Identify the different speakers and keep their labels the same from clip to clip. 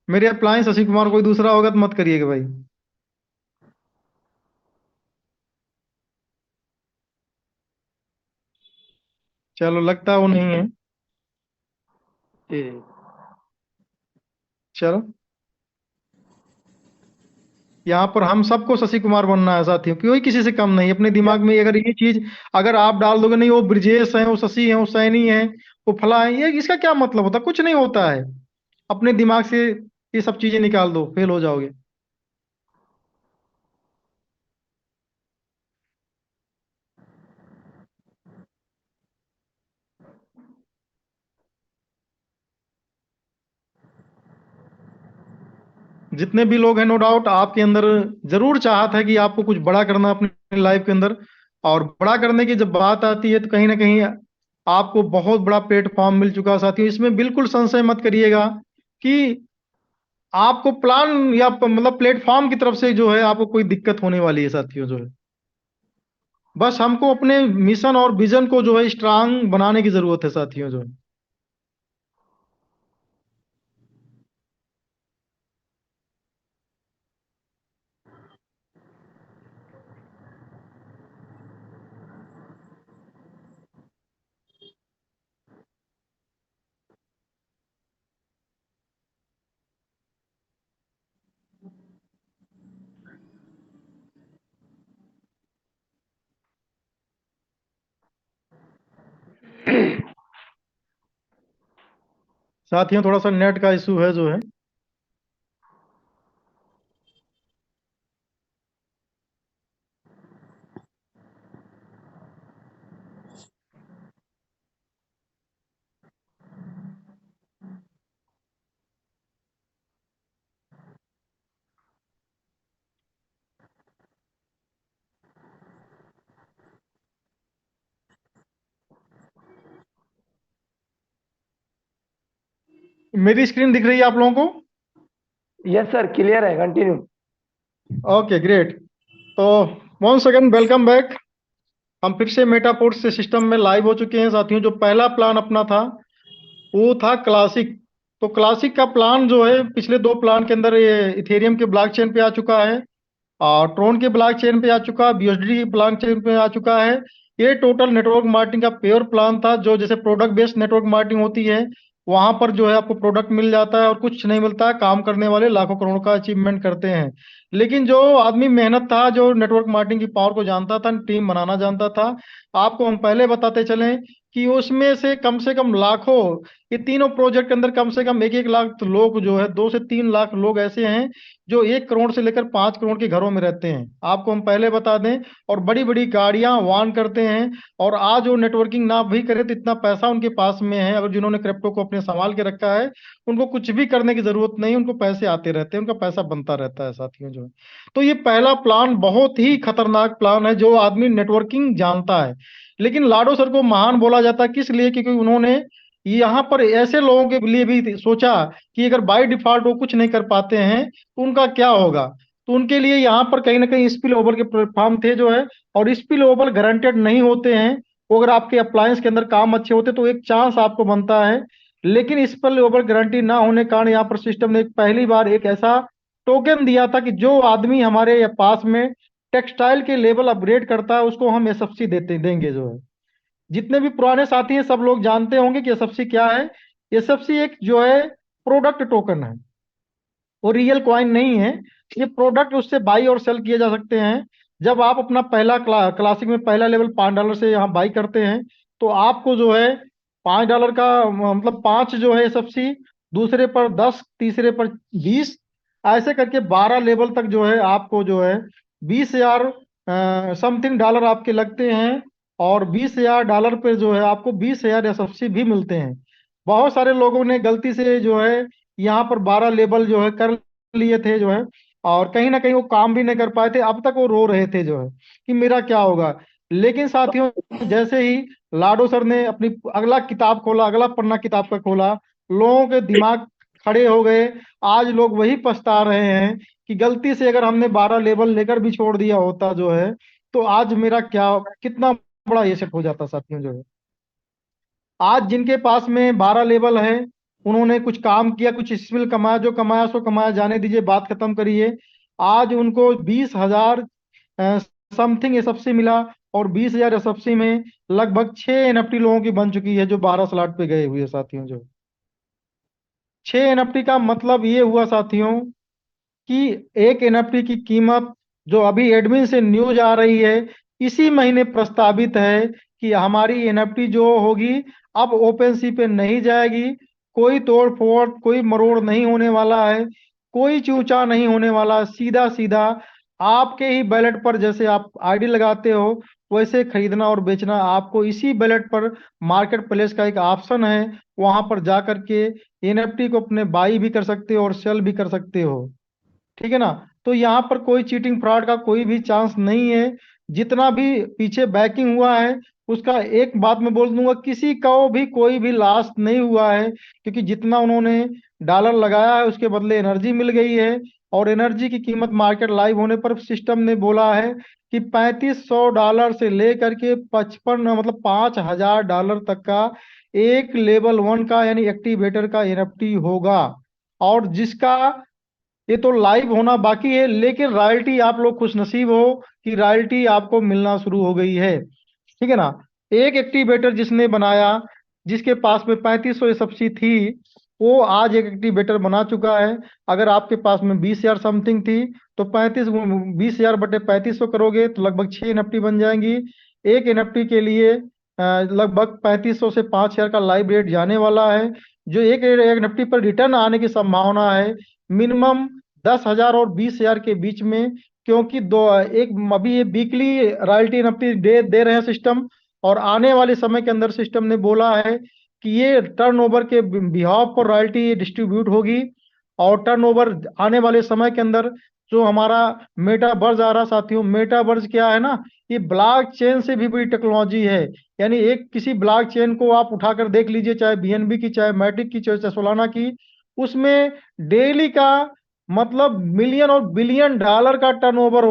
Speaker 1: मेरे अप्लाई शशि कुमार कोई दूसरा होगा तो मत करिएगा भाई। चलो, लगता है वो नहीं है।
Speaker 2: ठीक।
Speaker 1: चलो, यहाँ पर हम सबको शशि कुमार बनना है साथियों, कोई किसी से कम नहीं। अपने
Speaker 2: या
Speaker 1: दिमाग में अगर ये चीज अगर आप डाल दोगे, नहीं वो ब्रिजेश है, वो शशि है, वो सैनी है, वो फला है, ये इसका क्या मतलब होता है? कुछ नहीं होता है। अपने दिमाग से ये सब चीजें निकाल दो, फेल हो जाओगे। जितने भी लोग हैं, नो डाउट आपके अंदर जरूर चाहत है कि आपको कुछ बड़ा करना अपनी लाइफ के अंदर। और बड़ा करने की जब बात आती है तो कहीं ना कहीं आपको बहुत बड़ा प्लेटफॉर्म मिल चुका है साथियों। इसमें बिल्कुल संशय मत करिएगा कि आपको प्लान या मतलब प्लेटफॉर्म की तरफ से जो है आपको कोई दिक्कत होने वाली है साथियों जो है। बस हमको अपने मिशन और विजन को जो है स्ट्रांग बनाने की जरूरत है साथियों जो है। साथियों, थोड़ा सा नेट का इशू है जो है। मेरी स्क्रीन दिख रही है आप लोगों को?
Speaker 2: यस सर, क्लियर है, कंटिन्यू।
Speaker 1: Okay, great. तो वंस अगेन वेलकम बैक। हम फिर से मेटापोर्ट से सिस्टम में लाइव हो चुके हैं साथियों। जो पहला प्लान अपना था वो था क्लासिक। तो क्लासिक का प्लान जो है पिछले दो प्लान के अंदर ये इथेरियम के ब्लॉकचेन पे आ चुका है, और ट्रोन के ब्लॉकचेन पे आ चुका है, बीएसडी के ब्लॉकचेन पे आ चुका है। ये टोटल नेटवर्क मार्केटिंग का प्योर प्लान था, जो जैसे प्रोडक्ट बेस्ड नेटवर्क मार्केटिंग होती है, वहां पर जो है आपको प्रोडक्ट मिल जाता है और कुछ नहीं मिलता है। काम करने वाले लाखों करोड़ का अचीवमेंट करते हैं। लेकिन जो आदमी मेहनत था, जो नेटवर्क मार्केटिंग की पावर को जानता था, टीम बनाना जानता था, आपको हम पहले बताते चलें कि उसमें से कम लाखों, ये तीनों प्रोजेक्ट के अंदर कम से कम एक एक लाख लोग जो है, 2 से 3 लाख लोग ऐसे हैं जो 1 करोड़ से लेकर 5 करोड़ के घरों में रहते हैं, आपको हम पहले बता दें। और बड़ी बड़ी गाड़ियां वाहन करते हैं। और आज वो नेटवर्किंग ना भी करे तो इतना पैसा उनके पास में है, अगर जिन्होंने क्रिप्टो को अपने संभाल के रखा है, उनको कुछ भी करने की जरूरत नहीं, उनको पैसे आते रहते हैं, उनका पैसा बनता रहता है साथियों जो है। तो ये पहला प्लान बहुत ही खतरनाक प्लान है, जो आदमी नेटवर्किंग जानता है। लेकिन लाडो सर को महान बोला जाता है किस लिए? क्योंकि उन्होंने यहाँ पर ऐसे लोगों के लिए भी सोचा कि अगर बाय डिफॉल्ट वो कुछ नहीं कर पाते हैं तो उनका क्या होगा। तो उनके लिए यहाँ पर कहीं ना कहीं स्पिल ओवर के प्लेटफॉर्म थे जो है। और स्पिल ओवर गारंटेड नहीं होते हैं। वो अगर आपके अप्लायंस के अंदर काम अच्छे होते तो एक चांस आपको बनता है। लेकिन स्पिल ओवर गारंटी ना होने के कारण यहाँ पर सिस्टम ने पहली बार एक ऐसा टोकन दिया था कि जो आदमी हमारे पास में टेक्सटाइल के लेवल अपग्रेड करता है उसको हम एसएफसी देते देंगे जो है। जितने भी पुराने साथी हैं सब लोग जानते होंगे कि एसएफसी क्या है। एसएफसी एक जो है प्रोडक्ट टोकन है, वो रियल कॉइन नहीं है। ये प्रोडक्ट उससे बाई और सेल किए जा सकते हैं। जब आप अपना पहला क्लासिक में पहला लेवल $5 से यहाँ बाई करते हैं तो आपको जो है $5 का मतलब पांच जो है एसएफसी, दूसरे पर 10, तीसरे पर 20, ऐसे करके 12 लेवल तक जो है आपको जो है 20,000 समथिंग डॉलर आपके लगते हैं। और $20,000 पे जो है आपको 20,000 एसएफसी भी मिलते हैं। बहुत सारे लोगों ने गलती से जो है यहाँ पर 12 लेवल जो है कर लिए थे जो है, और कहीं ना कहीं वो काम भी नहीं कर पाए थे। अब तक वो रो रहे थे जो है कि मेरा क्या होगा। लेकिन साथियों, जैसे ही लाडो सर ने अपनी अगला किताब खोला, अगला पन्ना किताब का खोला, लोगों के दिमाग खड़े हो गए। आज लोग वही पछता रहे हैं कि गलती से अगर हमने 12 लेवल लेकर भी छोड़ दिया होता जो है, तो आज मेरा क्या कितना बड़ा ये सेट हो जाता साथियों जो है। आज जिनके पास में 12 लेवल है उन्होंने कुछ काम किया, कुछ स्किल कमाया, जो कमाया सो कमाया, जाने दीजिए, बात खत्म करिए। आज उनको 20,000 समथिंग एसएफसी मिला, और 20,000 एसएफसी में लगभग 6 एनएफटी लोगों की बन चुकी है जो 12 स्लॉट पे गए हुए साथियों। जो 6 एनएफटी का मतलब ये हुआ साथियों कि एक एनएफटी की कीमत, जो अभी एडमिन से न्यूज आ रही है, इसी महीने प्रस्तावित है कि हमारी एनएफटी जो होगी अब ओपन सी पे नहीं जाएगी। कोई तोड़ फोड़, कोई मरोड़ नहीं होने वाला है, कोई चूचा नहीं होने वाला, सीधा सीधा आपके ही बैलेट पर, जैसे आप आईडी लगाते हो वैसे खरीदना और बेचना आपको इसी बैलेट पर। मार्केट प्लेस का एक ऑप्शन है, वहां पर जा करके एनएफटी को अपने बाई भी कर सकते हो और सेल भी कर सकते हो। ठीक है ना। तो यहाँ पर कोई चीटिंग फ्रॉड का कोई भी चांस नहीं है। जितना भी पीछे बैकिंग हुआ है उसका एक बात मैं बोल दूंगा, किसी को भी कोई भी लॉस नहीं हुआ है, क्योंकि जितना उन्होंने डॉलर लगाया है उसके बदले एनर्जी मिल गई है। और एनर्जी की कीमत मार्केट लाइव होने पर सिस्टम ने बोला है कि $3,500 से लेकर के 55 मतलब $5,000 तक का एक लेवल 1 का यानी एक्टिवेटर का एनएफटी होगा। और जिसका ये तो लाइव होना बाकी है, लेकिन रॉयल्टी आप लोग खुश नसीब हो कि रॉयल्टी आपको मिलना शुरू हो गई है। ठीक है ना। एक एक्टिवेटर जिसने बनाया, जिसके पास में 3500 सब्सिडी थी, वो आज एक एक्टिवेटर बना चुका है। अगर आपके पास में 20,000 समथिंग थी, तो 20,000 बटे 3500 करोगे तो लगभग 6 एनएफटी बन जाएंगी। एक एनएफटी के लिए लगभग 3500 से 5,000 का लाइव रेट जाने वाला है। जो एक एनएफटी पर रिटर्न आने की संभावना है मिनिमम 10,000 और 20,000 के बीच में। क्योंकि दो एक अभी ये वीकली रॉयल्टी एनएफटी दे रहे हैं सिस्टम, और आने वाले समय के अंदर सिस्टम ने बोला है कि ये टर्नओवर के बिहाफ पर रॉयल्टी डिस्ट्रीब्यूट होगी। और टर्नओवर आने वाले समय के अंदर जो हमारा मेटावर्स आ रहा साथियों, मेटावर्स क्या है ना, ये ब्लॉक चेन से भी बड़ी टेक्नोलॉजी है। यानी एक किसी ब्लॉक चेन को आप उठाकर देख लीजिए, चाहे बीएनबी की, चाहे मैटिक की, चाहे सोलाना की, उसमें डेली का मतलब मिलियन और बिलियन डॉलर का टर्नओवर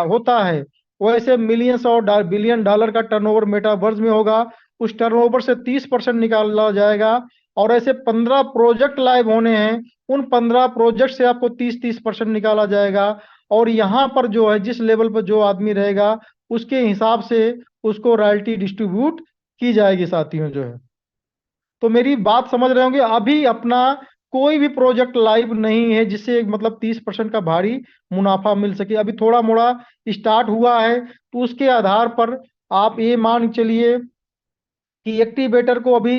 Speaker 1: होता है। वैसे मिलियंस और बिलियन डॉलर का टर्नओवर मेटावर्स में होगा। उस टर्नओवर से 30% निकाला जाएगा। और ऐसे 15 प्रोजेक्ट लाइव होने हैं, उन 15 प्रोजेक्ट से आपको 30-30% निकाला जाएगा। और यहाँ पर जो है जिस लेवल पर जो आदमी रहेगा उसके हिसाब से उसको रॉयल्टी डिस्ट्रीब्यूट की जाएगी साथियों। जो है तो मेरी बात समझ रहे होंगे, अभी अपना कोई भी प्रोजेक्ट लाइव नहीं है जिससे मतलब 30% का भारी मुनाफा मिल सके। अभी थोड़ा मोड़ा स्टार्ट हुआ है, तो उसके आधार पर आप ये मान चलिए कि एक्टिवेटर को अभी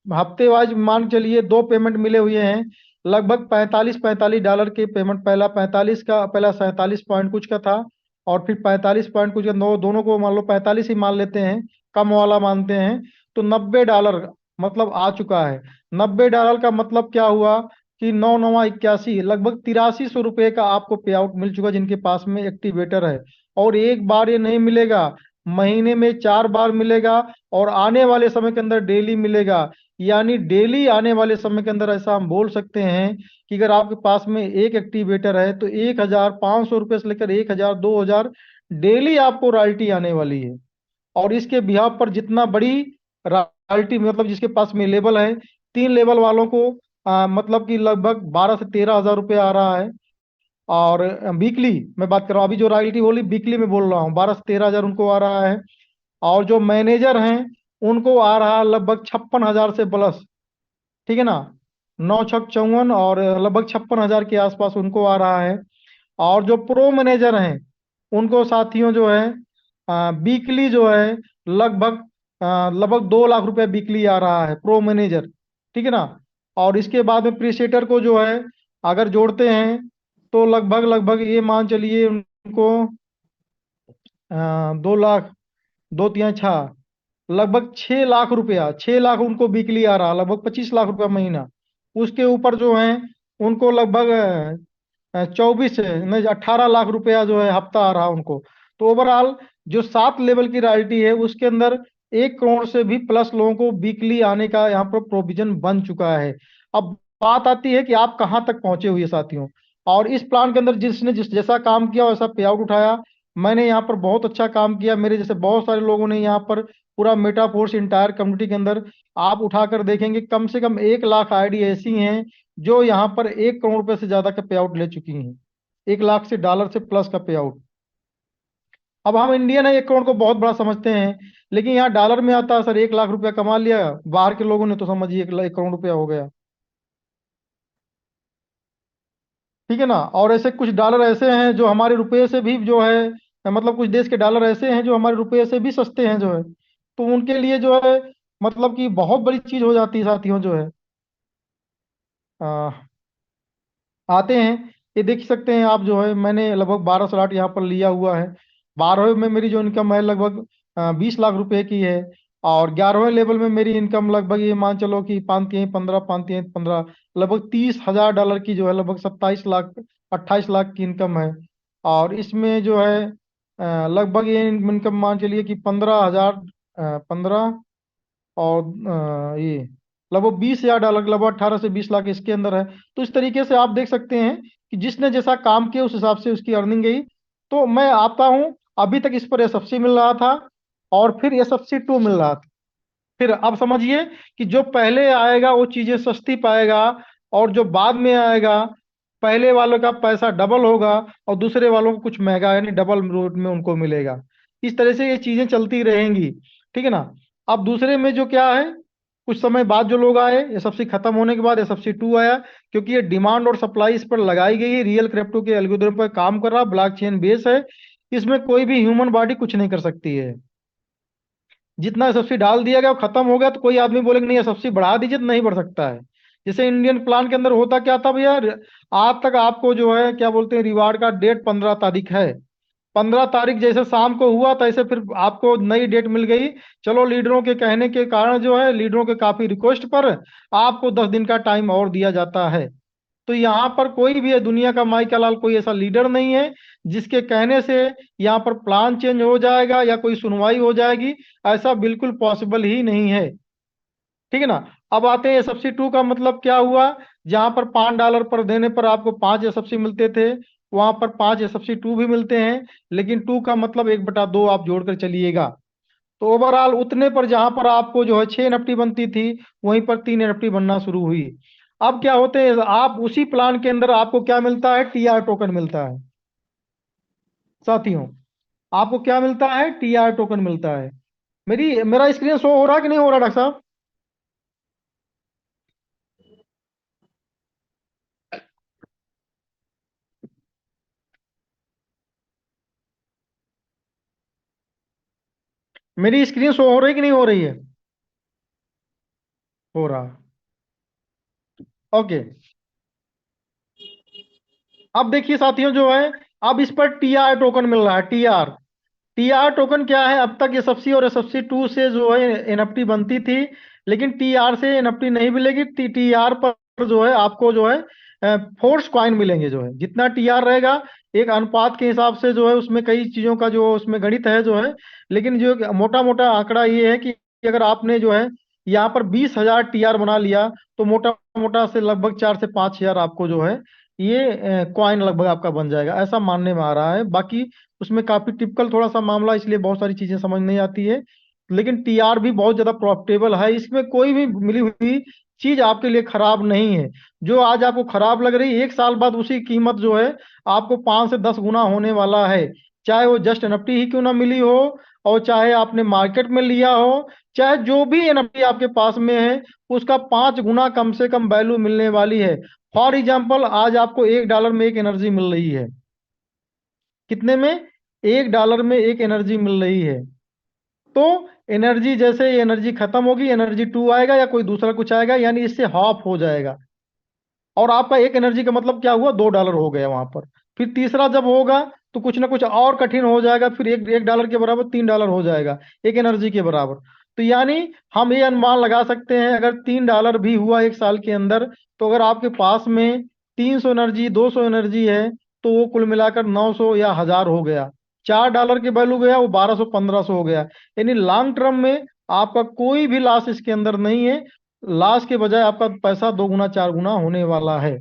Speaker 1: हफ्ते वाइज मान चलिए 2 पेमेंट मिले हुए हैं। लगभग 45-45 डॉलर के पेमेंट, पहला 45 का, पहला 47 पॉइंट कुछ का था, और फिर 45 पॉइंट कुछ का, दोनों को मान लो 45 ही मान लेते हैं, कम वाला मानते हैं। तो $90 मतलब आ चुका है। $90 का मतलब क्या हुआ कि 9 9 81 लगभग 8300 रुपये का आपको पे आउट मिल चुका जिनके पास में एक्टिवेटर है। और एक बार ये नहीं मिलेगा, महीने में 4 बार मिलेगा, और आने वाले समय के अंदर डेली मिलेगा। यानी डेली आने वाले समय के अंदर ऐसा हम बोल सकते हैं कि अगर आपके पास में एक एक्टिवेटर है तो 1,500 रुपये से लेकर 1,000 2,000 डेली आपको रॉयल्टी आने वाली है। और इसके बिहाफ पर जितना बड़ी रॉयल्टी मतलब जिसके पास में लेवल है, 3 लेवल वालों को मतलब कि लगभग 12 से 13 हजार रुपये आ रहा है। और वीकली मैं बात कर रहा हूँ, अभी जो रॉयल्टी बोली वीकली में बोल रहा हूँ, 12 से 13 हजार उनको आ रहा है। और जो मैनेजर हैं उनको आ रहा है लगभग 56,000 से प्लस। ठीक है ना। 9 6 54 और लगभग 56,000 के आसपास उनको आ रहा है। और जो प्रो मैनेजर हैं उनको साथियों जो है वीकली जो है लगभग लगभग 2 लाख रुपए वीकली आ रहा है प्रो मैनेजर। ठीक है ना। और इसके बाद में प्रीसेटर को जो है अगर जोड़ते हैं तो लगभग लगभग ये मान चलिए उनको 2 लाख, दो तिया छः, लगभग 6 लाख रुपया, 6 लाख उनको वीकली आ रहा, लगभग 25 लाख रुपया महीना। उसके ऊपर जो है उनको लगभग 24 नहीं 18 लाख रुपया जो है हफ्ता आ रहा उनको। तो ओवरऑल जो 7 लेवल की रॉयल्टी है उसके अंदर 1 करोड़ से भी प्लस लोगों को वीकली आने का यहाँ पर प्रोविजन बन चुका है। अब बात आती है कि आप कहाँ तक पहुंचे हुए साथियों। और इस प्लान के अंदर जिसने जिस जैसा काम किया वैसा पे आउट उठाया। मैंने यहाँ पर बहुत अच्छा काम किया, मेरे जैसे बहुत सारे लोगों ने यहाँ पर पूरा मेटाफोर्स इंटायर कम्युनिटी के अंदर आप उठाकर देखेंगे कम से कम 1 लाख आईडी ऐसी हैं जो यहाँ पर 1 करोड़ रुपए से ज्यादा का पे आउट ले चुकी हैं, 1 लाख से डॉलर से प्लस का पे आउट। अब हम इंडियन है 1 करोड़ को बहुत बड़ा समझते हैं, लेकिन यहाँ डॉलर में आता है सर, 1 लाख रुपया कमा लिया, बाहर के लोगों ने तो समझिए 1 करोड़ रुपया हो गया। ठीक है ना। और ऐसे कुछ डॉलर ऐसे हैं जो हमारे रुपये से भी जो है, मतलब कुछ देश के डॉलर ऐसे हैं जो हमारे रुपये से भी सस्ते हैं जो है, तो उनके लिए जो है मतलब कि बहुत बड़ी चीज हो जाती है साथियों जो है। आ, आते हैं, ये देख सकते हैं आप जो है, मैंने लगभग 12 स्लॉट यहाँ पर लिया हुआ है। 12वें में मेरी जो इनकम है लगभग 20 लाख रुपए की है। और 11वें लेवल में मेरी इनकम लगभग ये मान चलो कि 5 3 15 5 3 15 लगभग 30,000 डॉलर की जो है, लगभग 27 लाख 28 लाख की इनकम है। और इसमें जो है लगभग ये इनकम मान चलिए कि 15,000 15 और ये लगभग 20,000 डॉलर, लगभग 18 से 20 लाख इसके अंदर है। तो इस तरीके से आप देख सकते हैं कि जिसने जैसा काम किया उस हिसाब से उसकी अर्निंग गई। तो मैं आता हूं, अभी तक इस पर एसएफसी मिल रहा था और फिर एसएफसी 2 मिल रहा था। फिर अब समझिए कि जो पहले आएगा वो चीजें सस्ती पाएगा, और जो बाद में आएगा पहले वालों का पैसा डबल होगा और दूसरे वालों को कुछ महंगा यानी डबल रेट में उनको मिलेगा। इस तरह से ये चीजें चलती रहेंगी। ठीक है ना। अब दूसरे में जो क्या है, कुछ समय बाद जो लोग आए, ये सबसे खत्म होने के बाद ये सबसे 2 आया, क्योंकि ये डिमांड और सप्लाई इस पर लगाई गई है, रियल क्रिप्टो के एल्गोरिथम पर काम कर रहा, ब्लॉकचेन बेस है, इसमें कोई भी ह्यूमन बॉडी कुछ नहीं कर सकती है। जितना सब्सिडी डाल दिया गया वो खत्म हो गया, तो कोई आदमी बोलेगा नहीं ये सब्सिडी बढ़ा दीजिए, तो नहीं बढ़ सकता है। जैसे इंडियन प्लान के अंदर होता क्या था भैया, आज तक आपको जो है क्या बोलते हैं, रिवार्ड का डेट 15 तारीख है। 15 तारीख जैसे शाम को हुआ तैसे फिर आपको नई डेट मिल गई। चलो लीडरों के कहने के कारण जो है, लीडरों के काफी रिक्वेस्ट पर आपको 10 दिन का टाइम और दिया जाता है। तो यहाँ पर कोई भी है दुनिया का माई का लाल, कोई ऐसा लीडर नहीं है जिसके कहने से यहाँ पर प्लान चेंज हो जाएगा या कोई सुनवाई हो जाएगी। ऐसा बिल्कुल पॉसिबल ही नहीं है। ठीक है ना। अब आते हैं एसएफसी 2 का मतलब क्या हुआ। जहां पर $5 पर देने पर आपको 5 एसएफसी मिलते थे, वहां पर 5 एसएफसी 2 भी मिलते हैं, लेकिन 2 का मतलब 1/2 आप जोड़कर चलिएगा। तो ओवरऑल उतने पर जहां पर आपको जो है 6 एनएफटी बनती थी, वहीं पर 3 एनएफटी बनना शुरू हुई। अब क्या होते हैं, आप उसी प्लान के अंदर आपको क्या मिलता है, टीआर टोकन मिलता है साथियों। आपको क्या मिलता है, टीआर टोकन मिलता है। मेरा स्क्रीन शो हो रहा है कि नहीं हो रहा डॉक्टर साहब। मेरी स्क्रीन शो हो रही है कि नहीं हो रही है। हो रहा। ओके। अब देखिए साथियों जो है, अब इस पर टीआर टोकन मिल रहा है। टीआर टीआर टोकन क्या है, अब तक ये एसएफसी और एसएफसी 2 से जो है एनएफटी बनती थी, लेकिन टीआर से एनएफटी नहीं मिलेगी। टीआर पर जो है आपको जो है फोर्स कॉइन मिलेंगे। जो है जितना टीआर रहेगा, एक अनुपात के हिसाब से जो है, उसमें कई चीजों का जो उसमें गणित है जो है, लेकिन जो मोटा मोटा आंकड़ा ये है कि अगर आपने जो है यहाँ पर 20,000 टीआर बना लिया, तो मोटा मोटा से लगभग 4 से 5 हजार आपको जो है ये कॉइन लगभग आपका बन जाएगा, ऐसा मानने में आ रहा है। बाकी उसमें काफी टिपिकल थोड़ा सा मामला, इसलिए बहुत सारी चीजें समझ नहीं आती है। लेकिन टीआर भी बहुत ज्यादा प्रॉफिटेबल है, इसमें कोई भी मिली हुई चीज आपके लिए खराब नहीं है। जो आज आपको खराब लग रही है, 1 साल बाद उसी कीमत जो है आपको 5 से 10 गुना होने वाला है। चाहे वो जस्ट एनएफटी ही क्यों ना मिली हो, और चाहे आपने मार्केट में लिया हो, चाहे जो भी एनएफटी आपके पास में है, उसका 5 गुना कम से कम वैल्यू मिलने वाली है। फॉर एग्जाम्पल आज आपको $1 में एक एनर्जी मिल रही है। कितने में, $1 में एक एनर्जी मिल रही है। तो एनर्जी जैसे ये एनर्जी खत्म होगी, एनर्जी 2 आएगा या कोई दूसरा कुछ आएगा, यानी इससे हाफ हो जाएगा। और आपका एक एनर्जी का मतलब क्या हुआ, $2 हो गया वहां पर। फिर तीसरा जब होगा तो कुछ ना कुछ और कठिन हो जाएगा, फिर एक डॉलर के बराबर $3 हो जाएगा, एक एनर्जी के बराबर। तो यानी हम ये अनुमान लगा सकते हैं, अगर $3 भी हुआ 1 साल के अंदर, तो अगर आपके पास में 300 एनर्जी 200 एनर्जी है, तो वो कुल मिलाकर 900 या 1000 हो गया। $4 के वैल्यू गया, वो 1200 1500 हो गया। यानी लॉन्ग टर्म में आपका कोई भी लॉस इसके अंदर नहीं है। लॉस के बजाय आपका पैसा 2 गुना 4 गुना होने वाला है।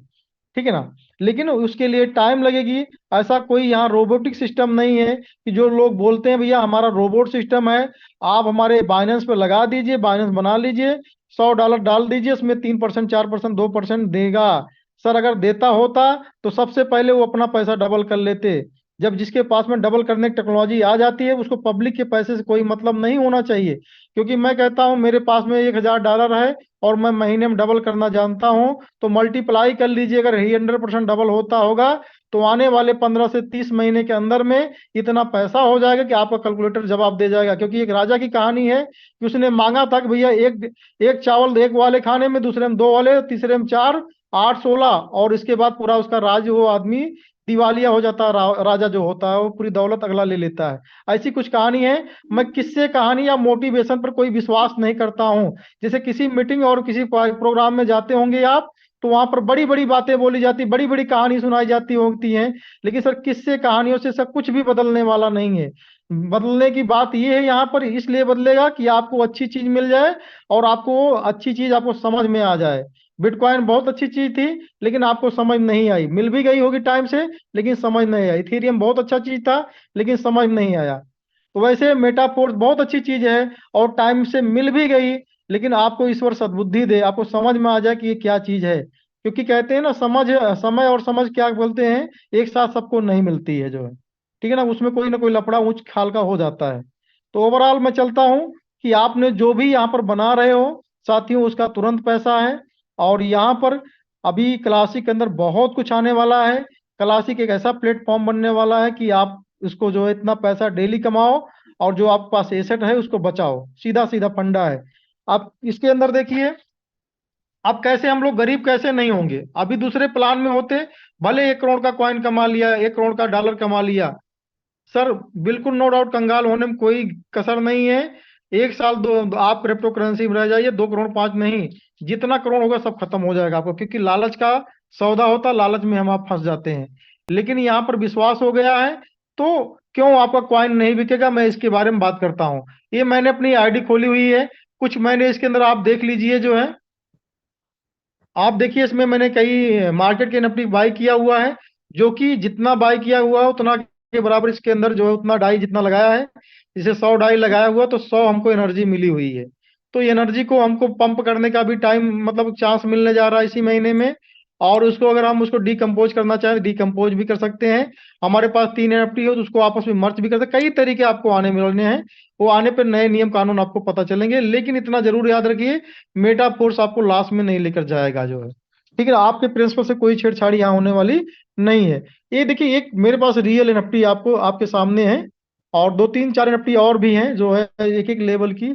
Speaker 1: ठीक है ना। लेकिन उसके लिए टाइम लगेगी। ऐसा कोई यहाँ रोबोटिक सिस्टम नहीं है कि जो लोग बोलते हैं भैया हमारा रोबोट सिस्टम है, आप हमारे बाइनेंस पे लगा दीजिए, बाइनेंस बना लीजिए, $100 डाल दीजिए, उसमें 3%, 4%, 2% देगा। सर अगर देता होता तो सबसे पहले वो अपना पैसा डबल कर लेते। जब जिसके पास में डबल करने की टेक्नोलॉजी आ जाती है, उसको पब्लिक के पैसे से कोई मतलब नहीं होना चाहिए। क्योंकि मैं कहता हूं मेरे पास में $1000 है और मैं महीने में डबल करना जानता हूं, तो मल्टीप्लाई कर लीजिए। अगर ही 100% डबल होता होगा तो आने वाले 15 से 30 महीने के अंदर में इतना पैसा हो जाएगा कि आपका कैलकुलेटर जवाब दे जाएगा। क्योंकि एक राजा की कहानी है कि उसने मांगा था कि भैया एक एक चावल एक वाले खाने में, दूसरे में दो वाले, तीसरे में चार, 8, 16, और इसके बाद पूरा उसका राज, वो आदमी दिवालिया हो जाता है। राजा जो होता है वो पूरी दौलत अगला ले लेता है। ऐसी कुछ कहानी है। मैं किस्से कहानी या मोटिवेशन पर कोई विश्वास नहीं करता हूँ। जैसे किसी मीटिंग और किसी प्रोग्राम में जाते होंगे आप, तो वहां पर बड़ी बड़ी बातें बोली जाती, बड़ी बड़ी कहानी सुनाई जाती होती हैं, लेकिन सर किस्से कहानियों से सब कुछ भी बदलने वाला नहीं है। बदलने की बात यह है यहाँ पर, इसलिए बदलेगा कि आपको अच्छी चीज मिल जाए और आपको अच्छी चीज आपको समझ में आ जाए। बिटकॉइन बहुत अच्छी चीज थी, लेकिन आपको समझ नहीं आई। मिल भी गई होगी टाइम से, लेकिन समझ नहीं आई। इथेरियम बहुत अच्छा चीज था, लेकिन समझ नहीं आया। तो वैसे मेटाफोर्स बहुत अच्छी चीज है और टाइम से मिल भी गई, लेकिन आपको ईश्वर सद्बुद्धि दे, आपको समझ में आ जाए कि ये क्या चीज है। क्योंकि कहते हैं ना, समझ, समय और समझ क्या बोलते हैं, एक साथ सबको नहीं मिलती है जो है। ठीक है ना कोई लफड़ा ऊंच खाल का हो जाता है। तो ओवरऑल मैं चलता हूँ कि आपने जो भी यहाँ पर बना रहे हो साथियों, उसका तुरंत पैसा है। और यहाँ पर अभी क्लासिक के अंदर बहुत कुछ आने वाला है। क्लासिक एक ऐसा प्लेटफॉर्म बनने वाला है कि आप इसको जो है इतना पैसा डेली कमाओ और जो आपके पास एसेट है उसको बचाओ। सीधा सीधा फंडा है। आप इसके अंदर देखिए, अब कैसे हम लोग गरीब कैसे नहीं होंगे। अभी दूसरे प्लान में होते, भले 1 करोड़ का कॉइन कमा लिया, 1 करोड़ का डॉलर कमा लिया, सर बिल्कुल नो डाउट, कंगाल होने में कोई कसर नहीं है। एक साल दो आप क्रिप्टो करेंसी में रह जाइए, 2 करोड़ 5 नहीं, जितना करोड़ होगा सब खत्म हो जाएगा आपको। क्योंकि लालच का सौदा होता, लालच में हम आप फंस जाते हैं। लेकिन यहाँ पर विश्वास हो गया है, तो क्यों आपका कॉइन नहीं बिकेगा, मैं इसके बारे में बात करता हूँ। ये मैंने अपनी आईडी खोली हुई है, कुछ मैंने इसके अंदर आप देख लीजिए जो है। आप देखिए इसमें मैंने कई मार्केट के एनएफटी बाई किया हुआ है, जो कि जितना बाई किया हुआ है उतना के बराबर इसके अंदर जो है उतना डाई जितना लगाया है। जैसे 100 डाई लगाया हुआ तो 100 हमको एनर्जी मिली हुई है। तो ये एनर्जी को हमको पंप करने का भी टाइम, मतलब चांस मिलने जा रहा है इसी महीने में। और उसको अगर हम उसको डिकम्पोज करना चाहें तो डिकम्पोज भी कर सकते हैं। हमारे पास 3 एनएफटी हो तो उसको आपस में मर्ज भी कर सकते हैं। कई तरीके आपको आने मिलने हैं। वो आने पर नए नियम कानून आपको पता चलेंगे। लेकिन इतना जरूर याद रखिए, मेटा फोर्स आपको लास्ट में नहीं लेकर जाएगा जो है। ठीक है ना, आपके प्रिंसिपल से कोई छेड़छाड़ी यहाँ होने वाली नहीं है। ये देखिए, एक मेरे पास रियल एनएफटी आपको आपके सामने है, और 2 3 4 एनएफटी और भी हैं जो है एक एक लेवल की,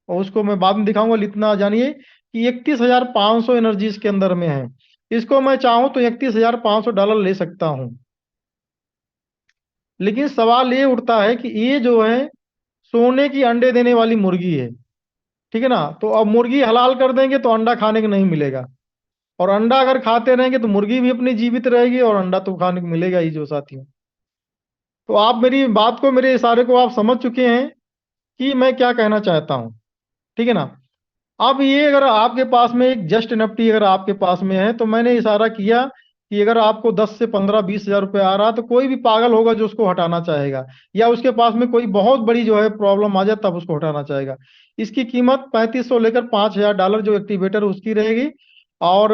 Speaker 1: और उसको मैं बाद में दिखाऊंगा। इतना जानिए कि 31,500 एनर्जी इसके अंदर में है। इसको मैं चाहूं तो $31,500 ले सकता हूं। लेकिन सवाल ये उठता है कि ये जो है सोने की अंडे देने वाली मुर्गी है। ठीक है ना, तो अब मुर्गी हलाल कर देंगे तो अंडा खाने को नहीं मिलेगा, और अंडा अगर खाते रहेंगे तो मुर्गी भी अपनी जीवित रहेगी और अंडा तो खाने को मिलेगा ही जो साथियों। तो आप मेरी बात को, मेरे इशारे को आप समझ चुके हैं कि मैं क्या कहना चाहता हूं। ठीक है ना। अब ये अगर आपके पास में एक जस्ट एनएफटी अगर आपके पास में है, तो मैंने इशारा किया कि अगर आपको 10 से 15 20 हजार रुपये आ रहा, तो कोई भी पागल होगा जो उसको हटाना चाहेगा, या उसके पास में कोई बहुत बड़ी जो है प्रॉब्लम आ जाए तब उसको हटाना चाहेगा। इसकी कीमत 3500 लेकर $5,000 जो एक्टिवेटर उसकी रहेगी। और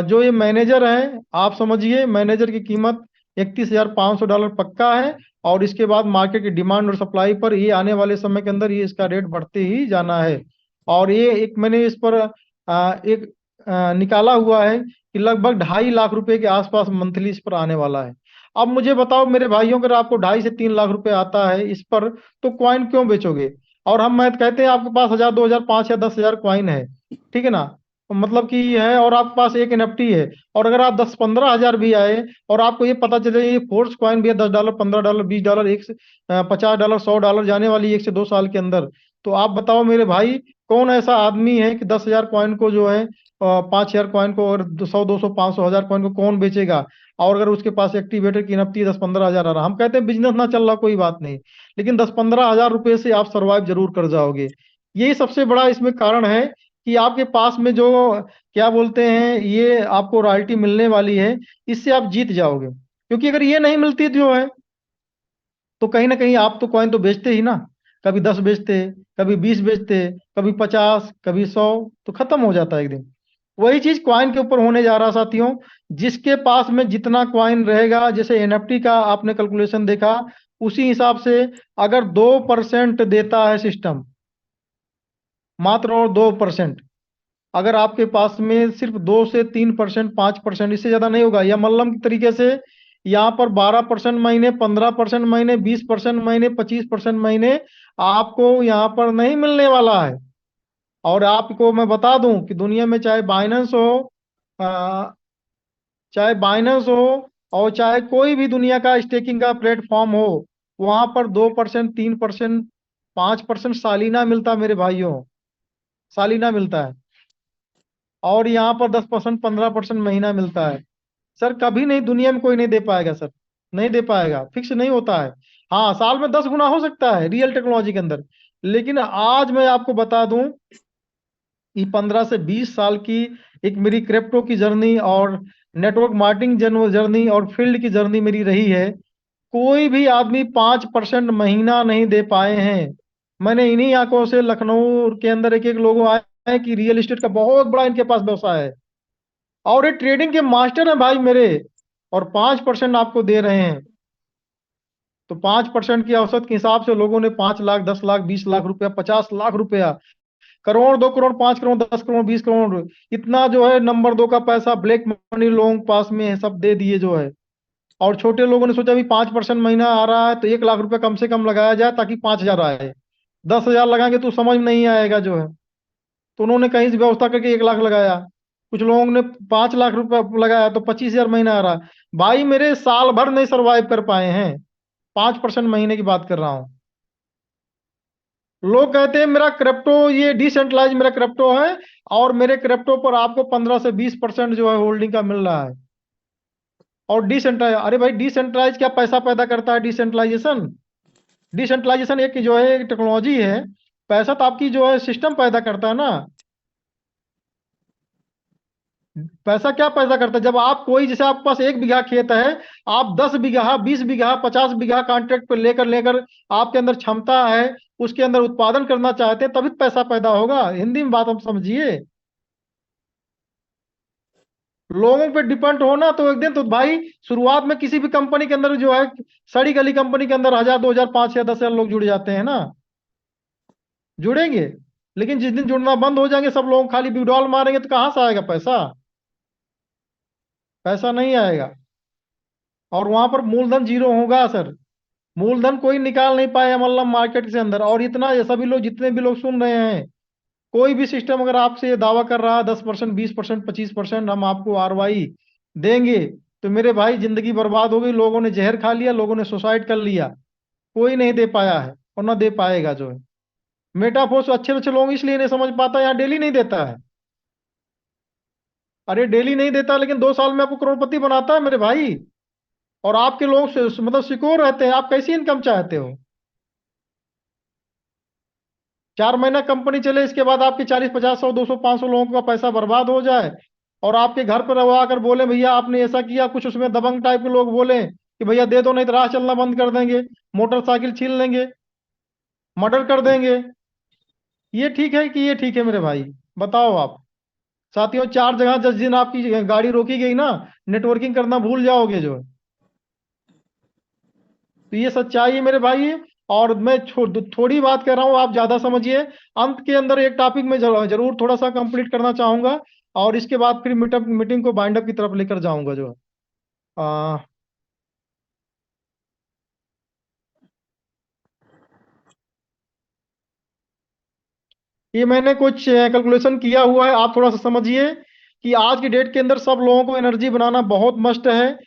Speaker 1: जो ये मैनेजर है, आप समझिए मैनेजर की कीमत $31,500 पक्का है। और इसके बाद मार्केट की डिमांड और सप्लाई पर ये आने वाले समय के अंदर ये इसका रेट बढ़ते ही जाना है। और ये एक मैंने इस पर एक निकाला हुआ है कि लगभग 2.5 लाख रुपए के आसपास मंथली इस पर आने वाला है। अब मुझे बताओ मेरे भाइयों, अगर आपको 2.5 से 3 लाख रुपए आता है इस पर, तो क्वाइन क्यों बेचोगे। और हम मैं कहते हैं आपके पास 1,000 2,000 5 या 10,000 क्वाइन है, ठीक है ना, मतलब कि है, और आपके पास एक एनएफटी है, और अगर आप 10 15 हजार भी आए और आपको ये पता चले ये फोर्स क्वाइन भी है, $10 $15 $20 एक से $50 $100 जाने वाली 1 से 2 साल के अंदर, तो आप बताओ मेरे भाई, कौन ऐसा आदमी है कि 10,000 कॉइन को जो है 5,000 कॉइन को, और 100 200 500 हजार कॉइन को कौन बेचेगा। और अगर उसके पास एक्टिवेटर की नफ्ती 10 15 हजार आ रहा, हम कहते हैं बिजनेस ना चल रहा कोई बात नहीं, लेकिन 10 15 हजार रुपए से आप सरवाइव जरूर कर जाओगे। यही सबसे बड़ा इसमें कारण है कि आपके पास में जो क्या बोलते हैं ये आपको रॉयल्टी मिलने वाली है, इससे आप जीत जाओगे। क्योंकि अगर ये नहीं मिलती जो है तो कहीं ना कहीं आप तो कॉइन तो बेचते ही ना। कभी 10 बेचते, कभी 20 बेचते, कभी 50, कभी 100, तो खत्म हो जाता है एक दिन। वही चीज कॉइन के ऊपर होने जा रहा साथियों। जिसके पास में जितना कॉइन रहेगा, जैसे एनएफटी का आपने कैलकुलेशन देखा, उसी हिसाब से अगर 2% देता है सिस्टम, मात्र और 2%, अगर आपके पास में सिर्फ 2 से 3%, 5%, इससे ज्यादा नहीं होगा, या मल्लम के तरीके से यहाँ पर 12% महीने, 15% महीने, 20% महीने, 25% महीने आपको यहाँ पर नहीं मिलने वाला है। और आपको मैं बता दूं कि दुनिया में चाहे बाइनेंस हो, आ, चाहे बाइनेंस हो, और चाहे कोई भी दुनिया का स्टेकिंग का प्लेटफॉर्म हो, वहां पर 2%, 3%, 5% सालीना मिलता है मेरे भाइयों, सालीना मिलता है। और यहाँ पर 10%, 15% महीना मिलता है। सर कभी नहीं, दुनिया में कोई नहीं दे पाएगा सर, नहीं दे पाएगा, फिक्स नहीं होता है। हाँ, साल में 10 गुना हो सकता है रियल टेक्नोलॉजी के अंदर। लेकिन आज मैं आपको बता दूं कि 15 से 20 साल की एक मेरी क्रिप्टो की जर्नी और नेटवर्क मार्केटिंग जर्नी और फील्ड की जर्नी मेरी रही है, कोई भी आदमी 5% महीना नहीं दे पाए हैं। मैंने इन्हीं आंखों से लखनऊ के अंदर एक एक लोग आए हैं कि रियल एस्टेट का बहुत बड़ा इनके पास व्यवसाय है, और ये ट्रेडिंग के मास्टर हैं भाई मेरे, और 5% आपको दे रहे हैं। तो 5% की औसत के हिसाब से लोगों ने 5 लाख, 10 लाख, 20 लाख रुपया, 50 लाख रुपया, करोड़, 2 करोड़, 5 करोड़, 10 करोड़, 20 करोड़, इतना जो है नंबर 2 का पैसा ब्लैक मनी लोगों के पास में है, सब दे दिए जो है। और छोटे लोगों ने सोचा भी 5% महीना आ रहा है तो 1 लाख रुपया कम से कम लगाया जाए ताकि 5,000 आए। 10,000 लगाएंगे तो समझ में नहीं आएगा जो है। तो उन्होंने कहीं से व्यवस्था करके 1 लाख लगाया। कुछ लोगों ने 5 लाख रुपया लगाया तो 25,000 महीना आ रहा है। भाई मेरे साल भर नहीं सरवाइव कर पाए हैं, 5% महीने की बात कर रहा हूं। लोग कहते हैं मेरा क्रिप्टो, ये डिसेंट्रलाइज मेरा क्रिप्टो है, और मेरे क्रिप्टो पर आपको 15 से 20% जो है होल्डिंग का मिल रहा है। और डिसेंट्रलाइज, अरे भाई डिसेंट्रलाइज क्या पैसा पैदा करता है डिसेंट्रलाइजेशन? डिसेंट्रलाइजेशन एक जो है टेक्नोलॉजी है, पैसा तो आपकी जो है सिस्टम पैदा करता है ना। पैसा क्या पैदा करता है? जब आप कोई, जैसे आपके पास 1 बीघा खेत है, आप 10 बीघा, 20 बीघा, 50 बीघा कॉन्ट्रैक्ट पे लेकर लेकर आपके अंदर क्षमता है, उसके अंदर उत्पादन करना चाहते हैं, तभी तो पैसा पैदा होगा। हिंदी में बात हम समझिए। लोगों पे डिपेंड होना तो एक दिन तो भाई, शुरुआत में किसी भी कंपनी के अंदर जो है, सड़ी गली कंपनी के अंदर 1,000, 2,000, 5,000, 10,000 लोग जुड़ जाते हैं ना, जुड़ेंगे। लेकिन जिस दिन जुड़ना बंद हो जाएंगे, सब लोग खाली विड्रॉल मारेंगे, तो कहां से आएगा पैसा? पैसा नहीं आएगा। और वहां पर मूलधन जीरो होगा सर, मूलधन कोई निकाल नहीं पाया मतलब मार्केट से अंदर। और इतना, ये सभी लोग जितने भी लोग सुन रहे हैं, कोई भी सिस्टम अगर आपसे ये दावा कर रहा है 10%, 20%, 25% हम आपको आरवाई देंगे, तो मेरे भाई जिंदगी बर्बाद हो गई। लोगों ने जहर खा लिया, लोगों ने सुसाइड कर लिया, कोई नहीं दे पाया है और ना दे पाएगा जो है। मेटाफोर्स अच्छे अच्छे लोग इसलिए नहीं समझ पाता, यहाँ डेली नहीं देता है। अरे डेली नहीं देता, लेकिन 2 साल में आपको करोड़पति बनाता है मेरे भाई। और आपके लोग मतलब सिक्योर रहते हैं। आप कैसी इनकम चाहते हो? 4 महीना कंपनी चले, इसके बाद आपके 40, 50, 100, 200, 500 लोगों का पैसा बर्बाद हो जाए, और आपके घर पर वो आकर बोले भैया आपने ऐसा किया, कुछ उसमें दबंग टाइप के लोग बोले कि भैया दे दो नहीं तो राह चलना बंद कर देंगे, मोटरसाइकिल छीन लेंगे, मर्डर कर देंगे। ये ठीक है कि ये ठीक है मेरे भाई? बताओ आप। साथियों, 4 जगह जिस दिन आपकी गाड़ी रोकी गई ना, नेटवर्किंग करना भूल जाओगे जो है। तो ये सच्चाई है मेरे भाई। और मैं थोड़ी बात कर रहा हूँ, आप ज्यादा समझिए। अंत के अंदर एक टॉपिक में जरूर थोड़ा सा कंप्लीट करना चाहूंगा, और इसके बाद फिर मीटिंग को बाइंड अप की तरफ लेकर जाऊंगा जो है। आ, ये मैंने कुछ कैलकुलेशन किया हुआ है, आप थोड़ा सा समझिए कि आज की डेट के अंदर सब लोगों को एनर्जी बनाना बहुत मस्ट है।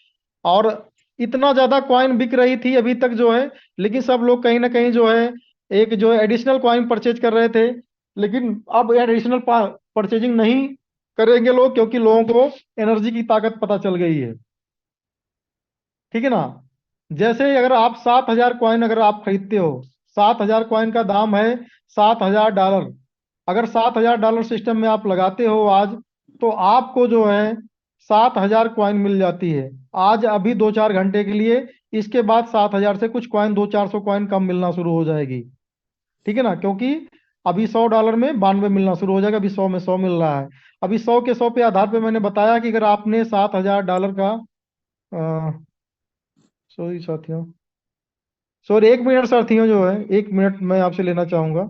Speaker 1: और इतना ज्यादा कॉइन बिक रही थी अभी तक जो है, लेकिन सब लोग कहीं ना कहीं जो है एक जो है एडिशनल कॉइन परचेज कर रहे थे। लेकिन अब एडिशनल परचेजिंग नहीं करेंगे लोग, क्योंकि लोगों को एनर्जी की ताकत पता चल गई है। ठीक है ना? जैसे अगर आप 7,000 कॉइन अगर आप खरीदते हो, 7,000 कॉइन का दाम है $7,000। अगर $7,000 सिस्टम में आप लगाते हो आज, तो आपको जो है 7,000 कॉइन मिल जाती है आज, अभी 2-4 घंटे के लिए। इसके बाद 7,000 से कुछ कॉइन, 200-400 कॉइन कम मिलना शुरू हो जाएगी। ठीक है ना, क्योंकि अभी $100 में 92 मिलना शुरू हो जाएगा, अभी 100 में 100 मिल रहा है। अभी 100 के 100 पे आधार पे मैंने बताया कि अगर आपने $7,000 का, सॉरी साथियों, सॉरी 1 मिनट साथियों, जो है 1 मिनट मैं आपसे लेना चाहूंगा।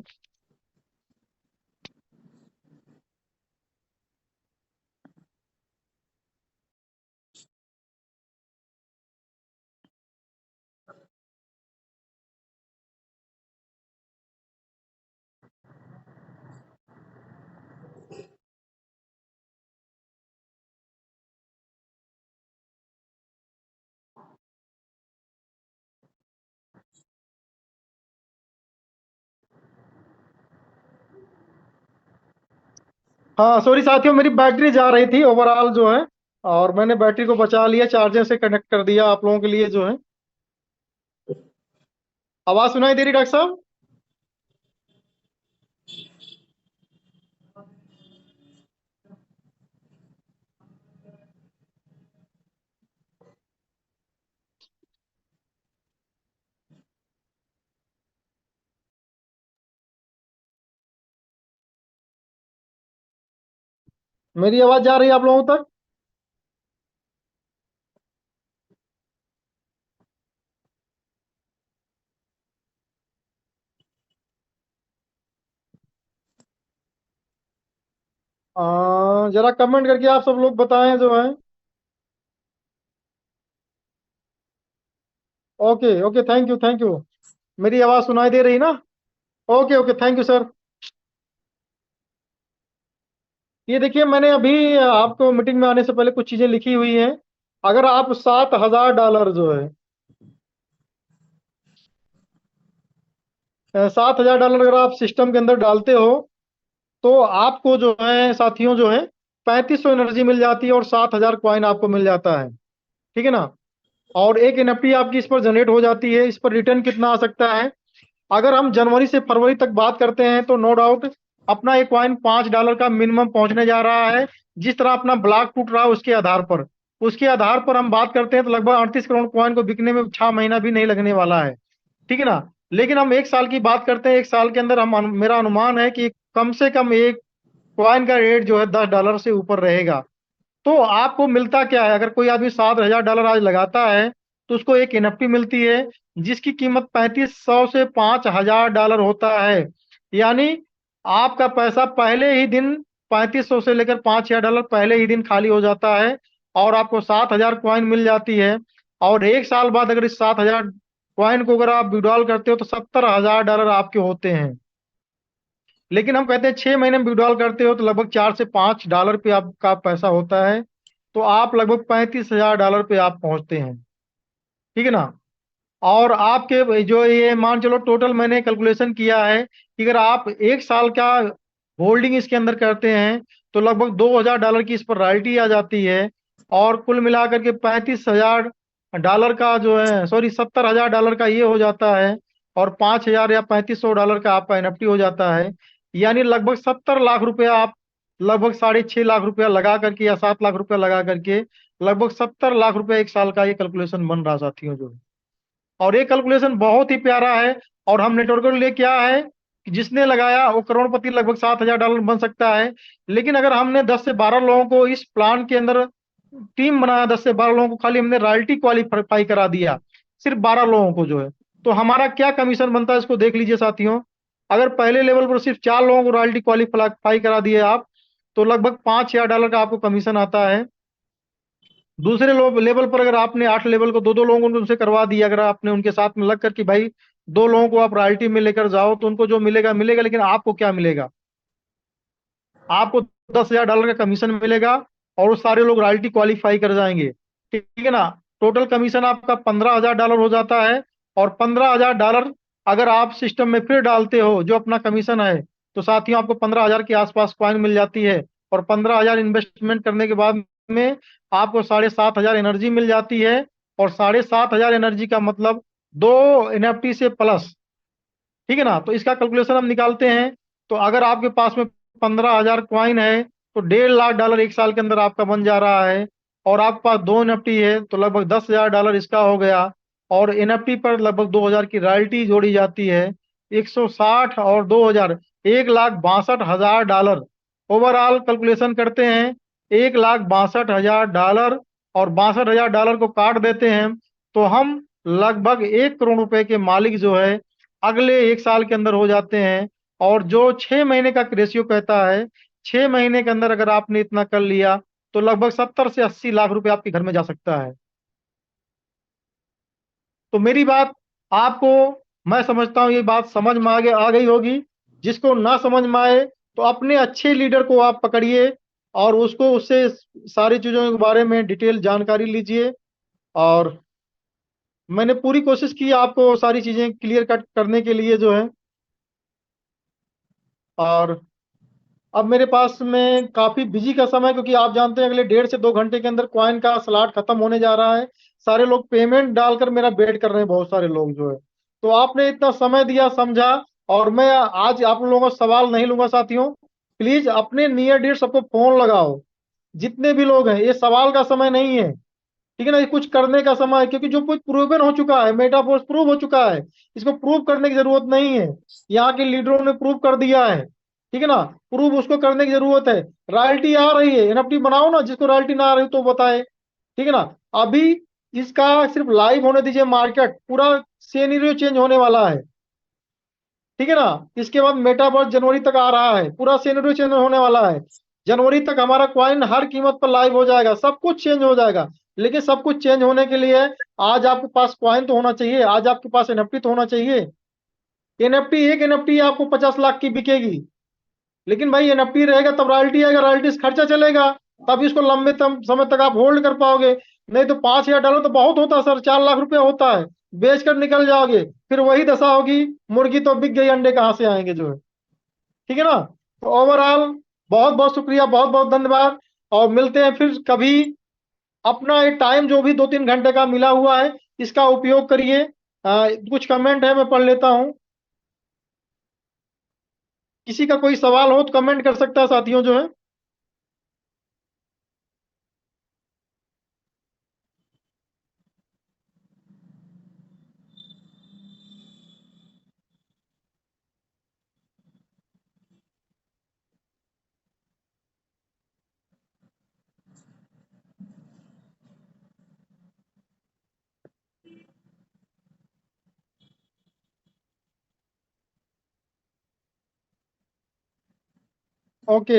Speaker 1: हाँ सॉरी साथियों, मेरी बैटरी जा रही थी ओवरऑल जो है, और मैंने बैटरी को बचा लिया, चार्जर से कनेक्ट कर दिया आप लोगों के लिए जो है। आवाज सुनाई दे रही डॉक्टर साहब? मेरी आवाज जा रही है आप लोगों तक? जरा कमेंट करके आप सब लोग बताएं जो है। Okay okay, thank you thank you. मेरी आवाज सुनाई दे रही ना? Okay okay, thank you sir. ये देखिए, मैंने अभी आपको मीटिंग में आने से पहले कुछ चीजें लिखी हुई हैं। अगर आप $7,000 जो है, $7,000 अगर आप सिस्टम के अंदर डालते हो, तो आपको जो है साथियों जो है 3500 एनर्जी मिल जाती है और 7,000 कॉइन आपको मिल जाता है। ठीक है ना? और एक एनएफटी आपकी इस पर जनरेट हो जाती है। इस पर रिटर्न कितना आ सकता है? अगर हम जनवरी से फरवरी तक बात करते हैं, तो नो डाउट अपना एक कॉइन $5 का मिनिमम पहुंचने जा रहा है। जिस तरह अपना ब्लॉक टूट रहा है, उसके आधार पर हम बात करते हैं, तो लगभग 38 करोड़ कॉइन को बिकने में 6 महीना भी नहीं लगने वाला है। ठीक है ना? लेकिन हम 1 साल की बात करते हैं, 1 साल के अंदर मेरा अनुमान है कि कम से कम एक कॉइन का रेट जो है $10 से ऊपर रहेगा। तो आपको मिलता क्या है? अगर कोई आदमी $7,000 आज लगाता है, तो उसको एक एनएफटी मिलती है, जिसकी कीमत 3500 से $5,000 होता है। यानी आपका पैसा पहले ही दिन 3500 से लेकर $5,000 पहले ही दिन खाली हो जाता है, और आपको 7,000 कॉइन मिल जाती है। और 1 साल बाद अगर इस 7,000 कॉइन को अगर आप विड्रॉल करते हो, तो $70,000 आपके होते हैं। लेकिन हम कहते हैं 6 महीने में विड्रॉल करते हो, तो लगभग $4 से $5 पे आपका पैसा होता है। तो आप लगभग $35,000 पे आप पहुंचते हैं। ठीक है ना? और आपके जो ये मान चलो, टोटल मैंने कैलकुलेशन किया है कि अगर आप 1 साल का होल्डिंग इसके अंदर करते हैं, तो लगभग $2,000 की इस पर रॉयल्टी आ जाती है। और कुल मिलाकर के $35,000 का जो है, सॉरी $70,000 का ये हो जाता है। और 5,000 या $3,500 का आपका एनएफटी हो जाता है। यानी लगभग 70 लाख रुपया आप, लगभग 6.5 लाख रुपया लगा करके या 7 लाख रुपया लगा करके, लगभग 70 लाख रुपया 1 साल का ये कैलकुलेशन बन रहा साथियों जो। और ये कैलकुलेशन बहुत ही प्यारा है। और हम नेटवर्क के लिए क्या है कि जिसने लगाया वो करोड़पति लगभग $7,000 बन सकता है। लेकिन अगर हमने 10 से 12 लोगों को इस प्लान के अंदर टीम बनाया, 10 से 12 लोगों को खाली हमने रॉयल्टी क्वालिफाई करा दिया, सिर्फ 12 लोगों को जो है, तो हमारा क्या कमीशन बनता है इसको देख लीजिए साथियों। अगर पहले लेवल पर सिर्फ 4 लोगों को रॉयल्टी क्वालिफाई करा दिए आप, तो लगभग $5,000 का आपको कमीशन आता है। दूसरे लेवल पर अगर आपने 8 लेवल को दो दो लोगों को उनसे करवा दिया, अगर आपने उनके साथ में लग कर कि भाई 2 लोगों को आप रॉयल्टी में लेकर जाओ, तो उनको जो मिलेगा मिलेगा, लेकिन आपको क्या मिलेगा? आपको $10,000 का कमीशन मिलेगा, और वो सारे लोग रॉयल्टी क्वालिफाई कर जाएंगे। ठीक है ना? टोटल कमीशन आपका $15,000 हो जाता है। और $15,000 अगर आप सिस्टम में फिर डालते हो जो अपना कमीशन है, तो साथियों आपको 15,000 के आसपास कॉइन मिल जाती है। और 15,000 इन्वेस्टमेंट करने के बाद में आपको 7,500 एनर्जी मिल जाती है। और 7,500 एनर्जी का मतलब 2 एनएफटी से प्लस। ठीक है ना? तो इसका कैलकुलेशन हम निकालते हैं, तो अगर आपके पास में 15,000 कॉइन है तो $1.5 लाख एक साल के अंदर आपका बन जा रहा है। और आपके पास 2 NFT है तो लगभग $10,000 इसका हो गया। और NFT पर लगभग 2,000 की रॉयल्टी जोड़ी जाती है। 160 और 2,000, $1,62,000। ओवरऑल कैलकुलेशन करते हैं, $1,62,000, और $62,000 को काट देते हैं तो हम लगभग 1 करोड़ रुपए के मालिक जो है अगले एक साल के अंदर हो जाते हैं। और जो 6 महीने का रेशियो कहता है, 6 महीने के अंदर अगर आपने इतना कर लिया तो लगभग 70 से 80 लाख रुपए आपके घर में जा सकता है। तो मेरी बात आपको, मैं समझता हूँ ये बात समझ में आगे आ गई होगी। जिसको ना समझ में आए तो अपने अच्छे लीडर को आप पकड़िए और उसको उससे सारी चीजों के बारे में डिटेल जानकारी लीजिए। और मैंने पूरी कोशिश की आपको सारी चीजें क्लियर कट करने के लिए जो है। और अब मेरे पास में काफी बिजी का समय, क्योंकि आप जानते हैं अगले 1.5 से 2 घंटे के अंदर कॉइन का स्लॉट खत्म होने जा रहा है। सारे लोग पेमेंट डालकर मेरा वेट कर रहे हैं, बहुत सारे लोग जो है। तो आपने इतना समय दिया, समझा। और मैं आज आप लोगों का सवाल नहीं लूंगा साथियों। प्लीज अपने नियर डियर सबको फोन लगाओ, जितने भी लोग हैं। ये सवाल का समय नहीं है, ठीक है ना, ये कुछ करने का समय है। क्योंकि जो कुछ प्रूवन हो चुका है, मेटाफोर्स प्रूव हो चुका है, इसको प्रूव करने की जरूरत नहीं है। यहाँ के लीडरों ने प्रूव कर दिया है, ठीक है ना। प्रूव उसको करने की जरूरत है। रॉयल्टी आ रही है, NFT बनाओ ना, जिसको रॉयल्टी ना आ रही तो बताए, ठीक है ना। अभी इसका सिर्फ लाइव होने दीजिए, मार्केट पूरा सिनेरियो चेंज होने वाला है, ठीक है ना। इसके बाद मेटावर्स जनवरी तक आ रहा है, पूरा सिनेरियो चेंज होने वाला है। जनवरी तक हमारा कॉइन हर कीमत पर लाइव हो जाएगा, सब कुछ चेंज हो जाएगा। लेकिन सब कुछ चेंज होने के लिए आज आपके पास कॉइन तो होना चाहिए, आज आपके पास NFT तो होना चाहिए। NFT, एक NFT आपको 50 लाख की बिकेगी। लेकिन भाई NFT रहेगा तब रॉयल्टी आएगा, रॉयल्टी से खर्चा चलेगा, तब इसको लंबे समय तक आप होल्ड कर पाओगे। नहीं तो $5,000 तो बहुत होता है सर, 4 लाख रुपए होता है। बेच कर निकल जाओगे, फिर वही दशा होगी, मुर्गी तो बिक गई, अंडे कहाँ से आएंगे जो है, ठीक है ना। तो ओवरऑल बहुत बहुत शुक्रिया, बहुत बहुत धन्यवाद। और मिलते हैं फिर कभी। अपना ये टाइम जो भी 2-3 घंटे का मिला हुआ है, इसका उपयोग करिए। कुछ कमेंट है, मैं पढ़ लेता हूँ। किसी का कोई सवाल हो तो कमेंट कर सकता है साथियों जो है। Okay,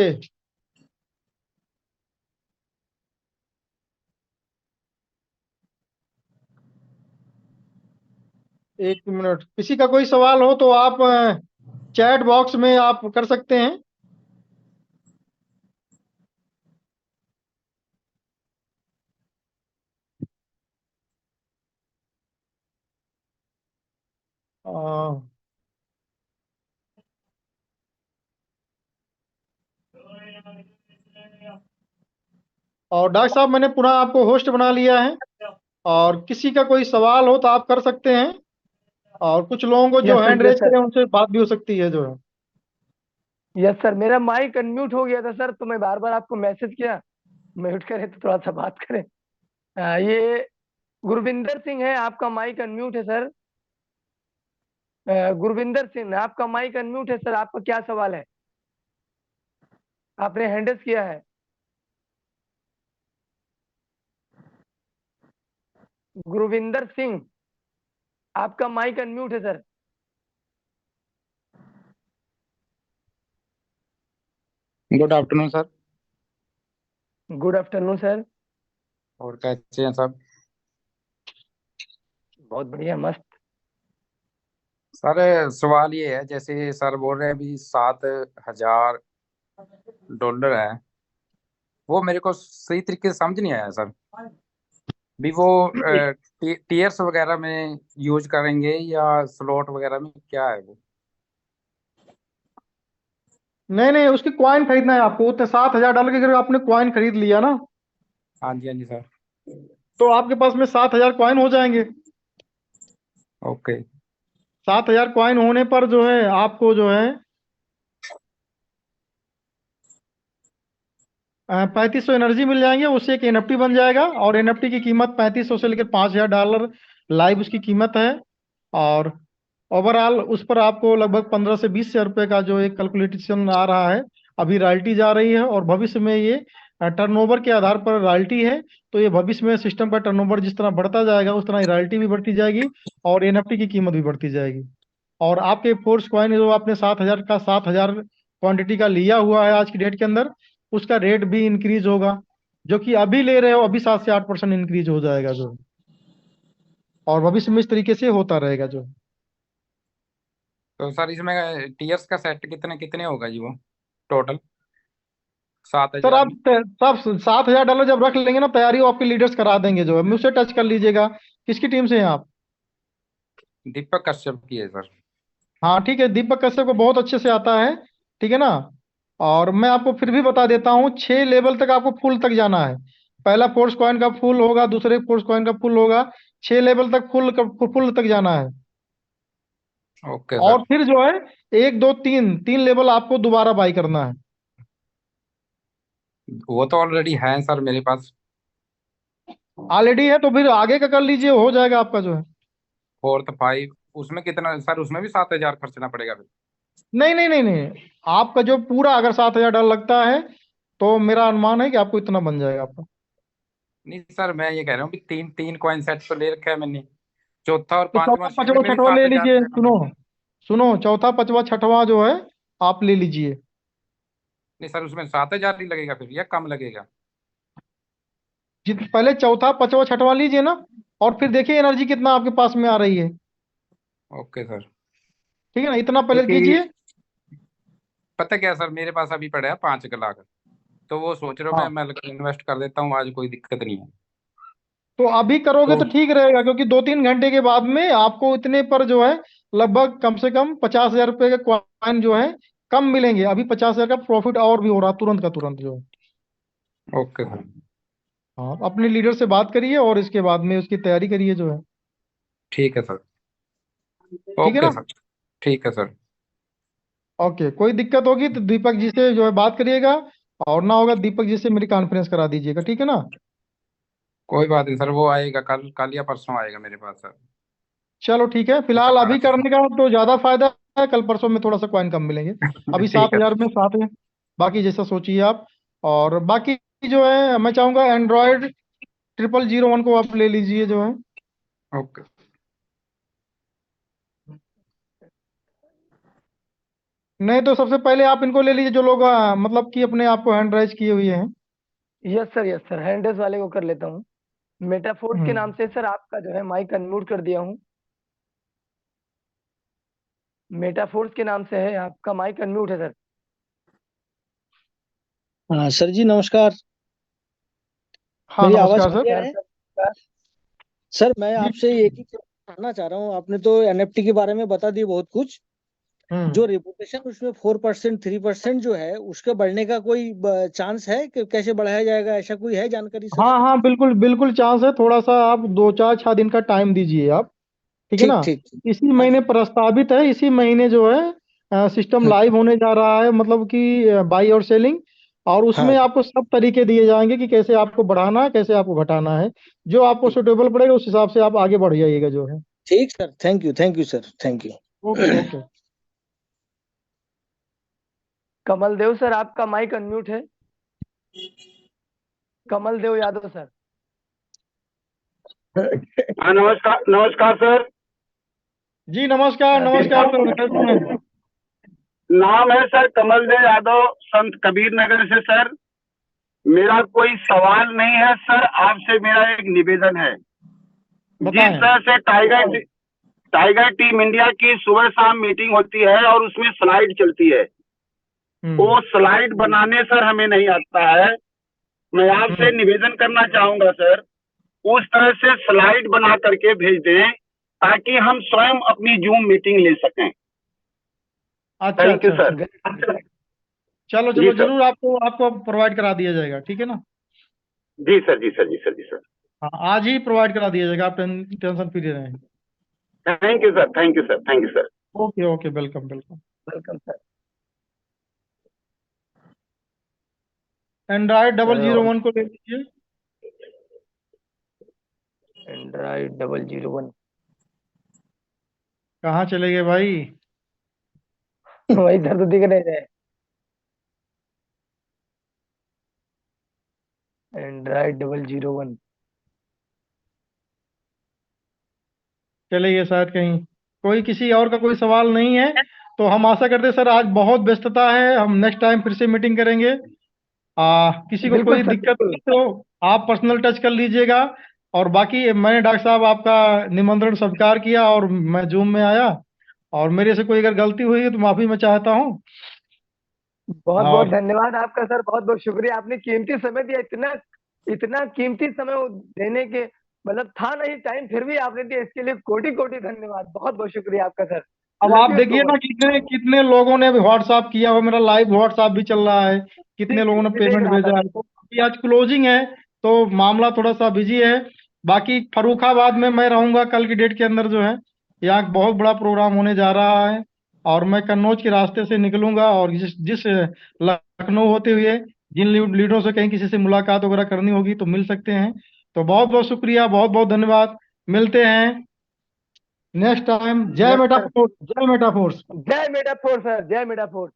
Speaker 1: 1 minute. किसी का कोई सवाल हो तो आप चैट बॉक्स में आप कर सकते हैं। अ, और डॉक्टर साहब, मैंने पुनः आपको होस्ट बना लिया है। और किसी का कोई सवाल हो तो आप कर सकते हैं। और कुछ लोगों को जो
Speaker 2: yes sir,
Speaker 1: hand
Speaker 2: yes
Speaker 1: raise
Speaker 2: sir.
Speaker 1: करें उनसे बात भी हो सकती है जो है।
Speaker 2: यस सर, मेरा माइक अनम्यूट हो गया था सर, तो मैं बार बार आपको मैसेज किया म्यूट करें तो थोड़ा सा बात करें। ये गुरविंदर सिंह है, आपका माइक अनम्यूट है सर। गुरविंदर सिंह, आपका माइक अनम्यूट है सर, आपका क्या सवाल है? आपने हैंडल्स किया है। गुरविंदर सिंह, आपका माइक अनम्यूट है sir.
Speaker 3: Good afternoon sir.
Speaker 2: Good afternoon sir.
Speaker 3: और कैसे हैं सब?
Speaker 2: बहुत बढ़िया, मस्त।
Speaker 3: सर सवाल ये है, जैसे सर बोल रहे हैं अभी $7,000 है, वो मेरे को सही तरीके से समझ नहीं आया सर। भी वो टीयर्स वगैरह में यूज करेंगे या स्लॉट वगैरह में, क्या है वो?
Speaker 1: नहीं नहीं, उसकी कॉइन खरीदना है आपको। उतने $7,000 के अगर आपने कॉइन खरीद लिया ना,
Speaker 3: हाँ जी, हाँ जी सर।
Speaker 1: तो आपके पास में 7,000 कॉइन हो जाएंगे।
Speaker 3: ओके।
Speaker 1: 7,000 कॉइन होने पर जो है आपको जो है $3500 एनर्जी मिल जाएंगे, उससे एक एनएफटी बन जाएगा, और एनएफटी की कीमत $3500 से लेकर $5000 लाइव उसकी कीमत है। और ओवरऑल उस पर आपको लगभग 15 से 20 हजार रुपए का जो एक कैलकुलेशन आ रहा है। अभी रॉयल्टी जा रही है, और भविष्य में ये टर्नओवर के आधार पर रॉयल्टी है। तो ये भविष्य में सिस्टम का टर्नओवर जिस तरह बढ़ता जाएगा, उस तरह रॉयल्टी भी बढ़ती जाएगी और एनएफटी की कीमत भी बढ़ती जाएगी। और आपके फोर्स कॉइन जो आपने 7,000 क्वांटिटी का लिया हुआ है आज की डेट के अंदर, उसका रेट भी इंक्रीज होगा। जो कि अभी ले रहे हो, अभी 7 से 8% इंक्रीज हो जाएगा जो है। और भविष्य में इस तरीके से होता रहेगा जो है।
Speaker 3: तो सर इसमें टीयर्स का सेट कितने कितने होगा जी वो टोटल सात
Speaker 1: सर
Speaker 3: हजार
Speaker 1: आप
Speaker 3: में?
Speaker 1: सब $7,000 जब रख लेंगे ना, तैयारी वो आपके लीडर्स करा देंगे जो है। मुझसे टच कर लीजिएगा। किसकी टीम से हैं आप?
Speaker 3: दीपक कश्यप की है सर।
Speaker 1: हाँ ठीक है, दीपक कश्यप को बहुत अच्छे से आता है। ठीक है ना। और मैं आपको फिर भी बता देता हूँ, 6 लेवल तक आपको फुल तक जाना है। पहला फोर्स कॉइन का फुल होगा, दूसरे फोर्स कॉइन का फुल होगा। 6 लेवल तक फुल तक जाना है।
Speaker 3: ओके
Speaker 1: और
Speaker 3: सर।
Speaker 1: फिर जो है 1 2 3 3 लेवल आपको दोबारा बाई करना है।
Speaker 3: वो तो ऑलरेडी है सर मेरे पास।
Speaker 1: ऑलरेडी है तो फिर आगे का कर लीजिए, हो जाएगा आपका जो है।
Speaker 3: फोर्थ फाइव उसमें कितना सर, उसमें भी 7 हजार खर्चना पड़ेगा फिर?
Speaker 1: नहीं नहीं नहीं नहीं, आपका जो पूरा अगर $7,000 लगता है, तो मेरा अनुमान है कि आपको इतना बन जाएगा आपका।
Speaker 3: नहीं सर, मैं ये कह रहा हूँ कि तीन तीन कॉइन सेट तो ले रखा है मैंने। चौथा और
Speaker 1: तो
Speaker 3: पांचवा
Speaker 1: चौथा
Speaker 3: शेयर
Speaker 1: पांचवा
Speaker 3: में भी
Speaker 1: छठवां
Speaker 3: सात
Speaker 1: ले
Speaker 3: हजार
Speaker 1: लीजिए,
Speaker 3: रुपये
Speaker 1: सुनो।
Speaker 3: कमाएंगे।
Speaker 1: सुनो, चौथा पांचवा छठवां जो है, आप ले लीजिए।
Speaker 3: नहीं सर, उसमें 7 हजार ही लगेगा फिर या कम लगेगा?
Speaker 1: पहले चौथा पांचवा छठवां लीजिए ना, और फिर देखिए एनर्जी कितना आपके पास में आ रही है।
Speaker 3: Okay sir.
Speaker 1: ठीक है ना, इतना पहले
Speaker 3: क्योंकि
Speaker 1: कीजिए।
Speaker 3: पता क्या है सर, मेरे पास अभी पड़ा है 5 लाख। तो वो सोच रहा हूँ
Speaker 1: हाँ,
Speaker 3: मैं इन्वेस्ट कर देता हूँ आज, कोई दिक्कत नहीं है।
Speaker 1: तो अभी करोगे
Speaker 3: तो
Speaker 1: तो ठीक रहेगा, क्योंकि 2 3 घंटे के बाद में आपको इतने पर जो है लगभग कम से कम 50,000 रुपए के क्वाइन जो है कम मिलेंगे। अभी 50,000 का प्रॉफिट और भी हो रहा तुरंत का तुरंत जो है।
Speaker 3: Okay sir.
Speaker 1: हाँ, अपने लीडर से बात करिए और इसके बाद में उसकी तैयारी करिए जो है।
Speaker 3: ठीक है सर।
Speaker 1: ठीक है
Speaker 3: ओके
Speaker 1: ना।
Speaker 3: सर। ठीक है सर।
Speaker 1: ओके, कोई दिक्कत होगी तो दीपक जी से जो है बात करिएगा। और ना होगा दीपक जी से मेरी कॉन्फ्रेंस करा दीजिएगा, ठीक है ना।
Speaker 3: कोई बात नहीं सर, वो आएगा कल कल या परसों आएगा मेरे पास सर।
Speaker 1: चलो ठीक है,
Speaker 3: वो
Speaker 1: फिलहाल
Speaker 3: करवा
Speaker 1: अभी
Speaker 3: देगा।
Speaker 1: करने का तो ज्यादा फायदा है, कल परसों में थोड़ा सा कॉइन कम मिलेंगे। अभी सात
Speaker 3: ठीक है
Speaker 1: हजार में सात है। बाकी जैसा सोचिए आप। और बाकी जो है मैं चाहूंगा एंड्रॉयड 0001 को आप ले लीजिए जो है।
Speaker 3: ओके।
Speaker 1: नहीं तो सबसे पहले आप इनको ले लीजिए जो लोग मतलब कि अपने आप को हैंड राइज किए हुए हैं।
Speaker 2: यस सर, हैंडल्स वाले को कर लेता हूँ। मेटाफोर्स के नाम
Speaker 1: हम्म।
Speaker 2: से सर आपका जो है माइक अनम्यूट कर दिया हूँ। मेटाफोर्स के नाम से है, आपका माइक अनम्यूट है सर।
Speaker 4: हाँ सर जी, नमस्कार।
Speaker 1: हाँ
Speaker 4: मेरी आवाज
Speaker 1: नमस्कार सर।
Speaker 4: क्लियर
Speaker 2: नमस्कार
Speaker 4: है?
Speaker 2: सर, नमस्कार।
Speaker 4: सर मैं
Speaker 1: जी
Speaker 4: आपसे एक ही जानना चाह रहा हूँ। आपने तो एनएफटी के बारे में बता दी बहुत कुछ।
Speaker 1: हम्म।
Speaker 4: जो रेपुटेशन उसमें 4% 3% जो है, उसके बढ़ने का कोई चांस है कि कैसे बढ़ाया जाएगा? ऐसा कोई है जानकारी सर?
Speaker 1: हाँ हाँ, बिल्कुल बिल्कुल चांस है। थोड़ा सा आप 2 4 6 दिन का टाइम दीजिए आप। ठीक है
Speaker 4: ठीक
Speaker 1: ना।
Speaker 4: ठीक ठीक।
Speaker 1: इसी
Speaker 4: हाँ
Speaker 1: महीने
Speaker 4: जी।
Speaker 1: प्रस्तावित है, इसी महीने जो है सिस्टम
Speaker 4: हाँ
Speaker 1: लाइव होने जा रहा है, मतलब कि बाई और सेलिंग। और उसमें
Speaker 4: हाँ।
Speaker 1: आपको सब तरीके दिए जाएंगे कि कैसे आपको बढ़ाना है, कैसे आपको घटाना है। जो आपको
Speaker 4: ठीक
Speaker 1: सुटेबल पड़ेगा उस हिसाब से आप आगे बढ़ जाइएगा जो है।
Speaker 4: ठीक सर, thank you sir, thank you.
Speaker 1: Okay okay.
Speaker 2: Kamal Dev sir, आपका माइक अनम्यूट है। कमल देव यादव सर।
Speaker 5: हाँ, नमस्कार नमस्कार सर।
Speaker 1: जी नमस्कार नमस्कार सर, कैसे हैं?
Speaker 5: नाम है सर कमल देव यादव, संत कबीर नगर से सर। मेरा कोई सवाल नहीं है सर, आपसे मेरा एक निवेदन है। जिस
Speaker 1: बताएं।
Speaker 5: तरह से टाइगर टीम इंडिया की सुबह शाम मीटिंग होती है और उसमें स्लाइड चलती है,
Speaker 1: हम्म
Speaker 5: वो स्लाइड बनाने सर हमें नहीं आता है। मैं आपसे
Speaker 1: हम्म।
Speaker 5: निवेदन करना चाहूंगा सर, उस तरह से स्लाइड बना करके भेज दें ताकि हम स्वयं अपनी जूम मीटिंग ले सकें।
Speaker 1: अच्छा
Speaker 5: थैंक यू
Speaker 1: अच्छा अच्छा।
Speaker 5: सर।
Speaker 1: चलो
Speaker 5: जी
Speaker 1: चलो,
Speaker 5: सर।
Speaker 1: जरूर आपको आपको प्रोवाइड करा दिया जाएगा, ठीक है ना।
Speaker 5: जी सर, जी सर, जी सर, जी सर।
Speaker 1: हाँ, आज ही प्रोवाइड करा दिया जाएगा, आप टेंशन फ्री रहें।
Speaker 5: Thank you sir, thank you sir, thank you sir.
Speaker 1: Okay okay, welcome welcome.
Speaker 2: Welcome sir.
Speaker 1: Android 001 को ले लीजिए।
Speaker 2: एंड्रॉइड 001
Speaker 1: कहाँ चले गए भाई?
Speaker 2: वही इधर तो दिख नहीं रहे। एंड्रॉइड 001
Speaker 1: चले गए शायद कहीं। कोई किसी और का कोई सवाल नहीं है तो हम आशा करते हैं सर, आज बहुत व्यस्तता है, हम नेक्स्ट टाइम फिर से मीटिंग करेंगे। किसी को
Speaker 2: बिल्कुल
Speaker 1: कोई
Speaker 2: सर,
Speaker 1: दिक्कत
Speaker 2: बिल्कुल।
Speaker 1: हो तो आप पर्सनल टच कर लीजिएगा। और बाकी मैंने डॉक्टर साहब आपका निमंत्रण स्वीकार किया और मैं जूम में आया, और मेरे से कोई अगर गलती हुई है तो माफी मैं चाहता हूँ।
Speaker 2: बहुत बहुत
Speaker 1: और
Speaker 2: धन्यवाद आपका सर, बहुत बहुत शुक्रिया, आपने कीमती समय दिया। इतना इतना कीमती समय वो देने के मतलब था नहीं टाइम, फिर भी आपने दिया, इसके लिए कोटि कोटि धन्यवाद। बहुत बहुत शुक्रिया आपका सर।
Speaker 1: अब
Speaker 2: लव
Speaker 1: आप
Speaker 2: यू सो
Speaker 1: देखिए ना,
Speaker 2: मच।
Speaker 1: कितने कितने लोगों ने अभी व्हाट्सएप किया हुआ, मेरा लाइव व्हाट्सएप भी चल रहा है,
Speaker 2: जी
Speaker 1: कितने
Speaker 2: जी
Speaker 1: लोगों ने
Speaker 2: जी, देख
Speaker 1: पेमेंट
Speaker 2: रहा था
Speaker 1: भेजा है।
Speaker 2: सर।
Speaker 1: तो अभी आज क्लोजिंग है तो मामला थोड़ा सा बिजी है। बाकी फर्रुखाबाद में मैं रहूंगा कल की डेट के अंदर जो है, यहाँ बहुत बड़ा प्रोग्राम होने जा रहा है। और मैं कन्नौज के रास्ते से निकलूंगा, और जिस जिस लखनऊ होते हुए जिन लीडरों से कहीं किसी से मुलाकात वगैरह करनी होगी तो मिल सकते हैं। तो बहुत बहुत शुक्रिया, बहुत बहुत धन्यवाद। मिलते हैं नेक्स्ट टाइम। जय
Speaker 2: यस
Speaker 1: मेटा
Speaker 2: सर।
Speaker 1: फोर्स, जय मेटा फोर्स।
Speaker 2: जय मेडाफोर सर, जय मेडाफोर।